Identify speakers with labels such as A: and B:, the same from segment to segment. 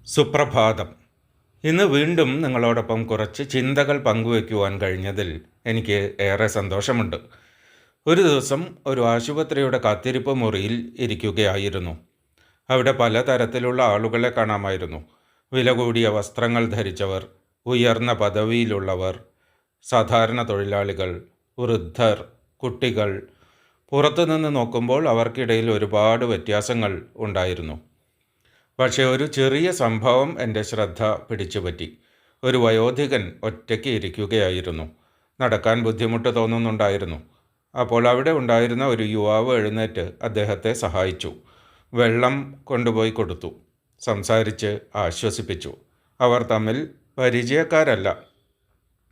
A: സുപ്രഭാതം. ഇന്ന് വീണ്ടും നിങ്ങളോടൊപ്പം കുറച്ച് ചിന്തകൾ പങ്കുവയ്ക്കുവാൻ കഴിഞ്ഞതിൽ എനിക്ക് ഏറെ സന്തോഷമുണ്ട്. ഒരു ദിവസം ഒരു ആശുപത്രിയുടെ കാത്തിരിപ്പ് മുറിയിൽ ഇരിക്കുകയായിരുന്നു. അവിടെ പലതരത്തിലുള്ള ആളുകളെ കാണാമായിരുന്നു. വില കൂടിയ വസ്ത്രങ്ങൾ ധരിച്ചവർ, ഉയർന്ന പദവിയിലുള്ളവർ, സാധാരണ തൊഴിലാളികൾ, വൃദ്ധർ, കുട്ടികൾ. പുറത്തുനിന്ന് നോക്കുമ്പോൾ അവർക്കിടയിൽ ഒരുപാട് വ്യത്യാസങ്ങൾ ഉണ്ടായിരുന്നു. പക്ഷേ ഒരു ചെറിയ സംഭവം എൻ്റെ ശ്രദ്ധ പിടിച്ചുപറ്റി. ഒരു വയോധികൻ ഒറ്റയ്ക്ക് ഇരിക്കുകയായിരുന്നു. നടക്കാൻ ബുദ്ധിമുട്ട് തോന്നുന്നുണ്ടായിരുന്നു. അപ്പോൾ അവിടെ ഉണ്ടായിരുന്ന ഒരു യുവാവ് എഴുന്നേറ്റ് അദ്ദേഹത്തെ സഹായിച്ചു. വെള്ളം കൊണ്ടുപോയി കൊടുത്തു. സംസാരിച്ച് ആശ്വസിപ്പിച്ചു. അവർ തമ്മിൽ പരിചയക്കാരല്ല,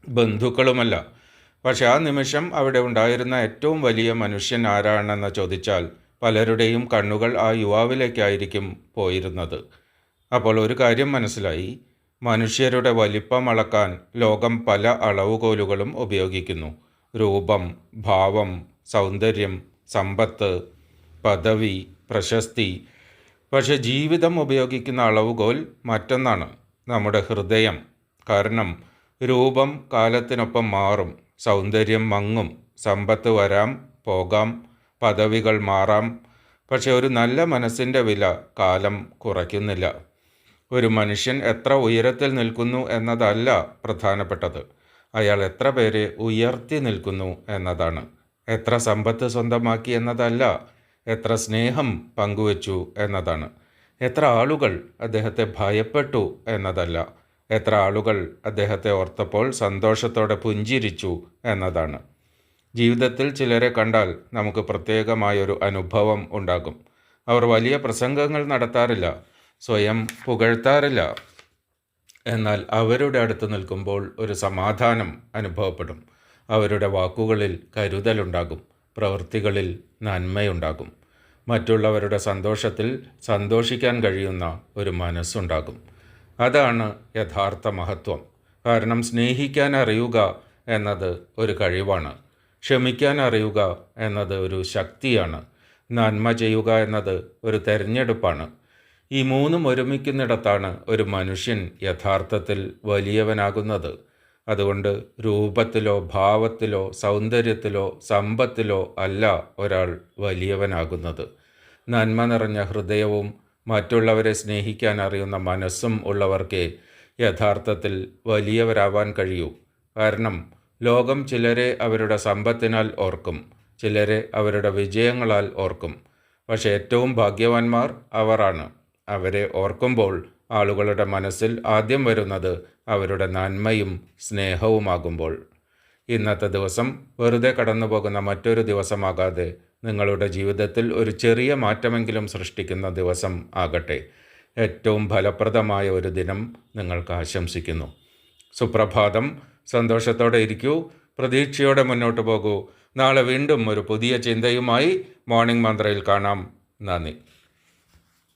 A: ബന്ധുക്കളുമല്ല. പക്ഷെ ആ നിമിഷം അവിടെ ഉണ്ടായിരുന്ന ഏറ്റവും വലിയ മനുഷ്യൻ ആരാണെന്ന് ചോദിച്ചാൽ പലരുടെയും കണ്ണുകൾ ആ യുവാവിലേക്കായിരിക്കും പോയിരുന്നത്. അപ്പോൾ ഒരു കാര്യം മനസ്സിലായി. മനുഷ്യരുടെ വലിപ്പം അളക്കാൻ ലോകം പല അളവുകോലുകളും ഉപയോഗിക്കുന്നു. രൂപം, ഭാവം, സൗന്ദര്യം, സമ്പത്ത്, പദവി, പ്രശസ്തി. പക്ഷെ ജീവിതം ഉപയോഗിക്കുന്ന അളവുകോൽ മറ്റൊന്നാണ്, നമ്മുടെ ഹൃദയം. കാരണം രൂപം കാലത്തിനൊപ്പം മാറും, സൗന്ദര്യം മങ്ങും, സമ്പത്ത് വരാം പോകാം, പദവികൾ മാറാം. പക്ഷെ ഒരു നല്ല മനസ്സിൻ്റെ വില കാലം കുറയ്ക്കുന്നില്ല. ഒരു മനുഷ്യൻ എത്ര ഉയരത്തിൽ നിൽക്കുന്നു എന്നതല്ല പ്രധാനപ്പെട്ടത്, അയാൾ എത്ര പേരെ ഉയർത്തി നിൽക്കുന്നു എന്നതാണ്. എത്ര സമ്പത്ത് സ്വന്തമാക്കി എന്നതല്ല, എത്ര സ്നേഹം പങ്കുവച്ചു എന്നതാണ്. എത്ര ആളുകൾ അദ്ദേഹത്തെ ഭയപ്പെട്ടു എന്നതല്ല, എത്ര ആളുകൾ അദ്ദേഹത്തെ ഓർത്തപ്പോൾ സന്തോഷത്തോടെ പുഞ്ചിരിച്ചു എന്നതാണ്. ജീവിതത്തിൽ ചിലരെ കണ്ടാൽ നമുക്ക് പ്രത്യേകമായൊരു അനുഭവം ഉണ്ടാകും. അവർ വലിയ പ്രസംഗങ്ങൾ നടത്താറില്ല, സ്വയം പുകഴ്ത്താറില്ല. എന്നാൽ അവരുടെ അടുത്ത് നിൽക്കുമ്പോൾ ഒരു സമാധാനം അനുഭവപ്പെടും. അവരുടെ വാക്കുകളിൽ കരുതലുണ്ടാകും, പ്രവൃത്തികളിൽ നന്മയുണ്ടാകും. മറ്റുള്ളവരുടെ സന്തോഷത്തിൽ സന്തോഷിക്കാൻ കഴിയുന്ന ഒരു മനസ്സുണ്ടാകും. അതാണ് യഥാർത്ഥ മഹത്വം. കാരണം സ്നേഹിക്കാൻ അറിയുക എന്നത് ഒരു കഴിവാണ്. ക്ഷമിക്കാൻ അറിയുക എന്നത് ഒരു ശക്തിയാണ്. നന്മ ചെയ്യുക എന്നത് ഒരു തെരഞ്ഞെടുപ്പാണ്. ഈ മൂന്നും ഒരുമിക്കുന്നിടത്താണ് ഒരു മനുഷ്യൻ യഥാർത്ഥത്തിൽ വലിയവനാകുന്നത്. അതുകൊണ്ട് രൂപത്തിലോ ഭാവത്തിലോ സൗന്ദര്യത്തിലോ സമ്പത്തിലോ അല്ല ഒരാൾ വലിയവനാകുന്നത്. നന്മ നിറഞ്ഞ ഹൃദയവും മറ്റുള്ളവരെ സ്നേഹിക്കാൻ അറിയുന്ന മനസ്സും ഉള്ളവർക്കേ യഥാർത്ഥത്തിൽ വലിയവരാവാൻ കഴിയൂ. കാരണം ലോകം ചിലരെ അവരുടെ സമ്പത്തിനാൽ ഓർക്കും, ചിലരെ അവരുടെ വിജയങ്ങളാൽ ഓർക്കും. പക്ഷേ ഏറ്റവും ഭാഗ്യവാന്മാർ അവരാണ്. അവരെ ഓർക്കുമ്പോൾ ആളുകളുടെ മനസ്സിൽ ആദ്യം വരുന്നത് അവരുടെ നന്മയും സ്നേഹവുമാകുമ്പോൾ. ഇന്നത്തെ ദിവസം വെറുതെ കടന്നു പോകുന്ന മറ്റൊരു ദിവസമാകാതെ നിങ്ങളുടെ ജീവിതത്തിൽ ഒരു ചെറിയ മാറ്റമെങ്കിലും സൃഷ്ടിക്കുന്ന ദിവസം ആകട്ടെ. ഏറ്റവും ഫലപ്രദമായ ഒരു ദിനം നിങ്ങൾക്ക് ആശംസിക്കുന്നു. സുപ്രഭാതം. സന്തോഷത്തോടെ ഇരിക്കൂ, പ്രതീക്ഷയോടെ മുന്നോട്ട് പോകൂ. നാളെ വീണ്ടും ഒരു പുതിയ ചിന്തയുമായി മോർണിംഗ് മന്ത്രയിൽ കാണാം. നന്ദി.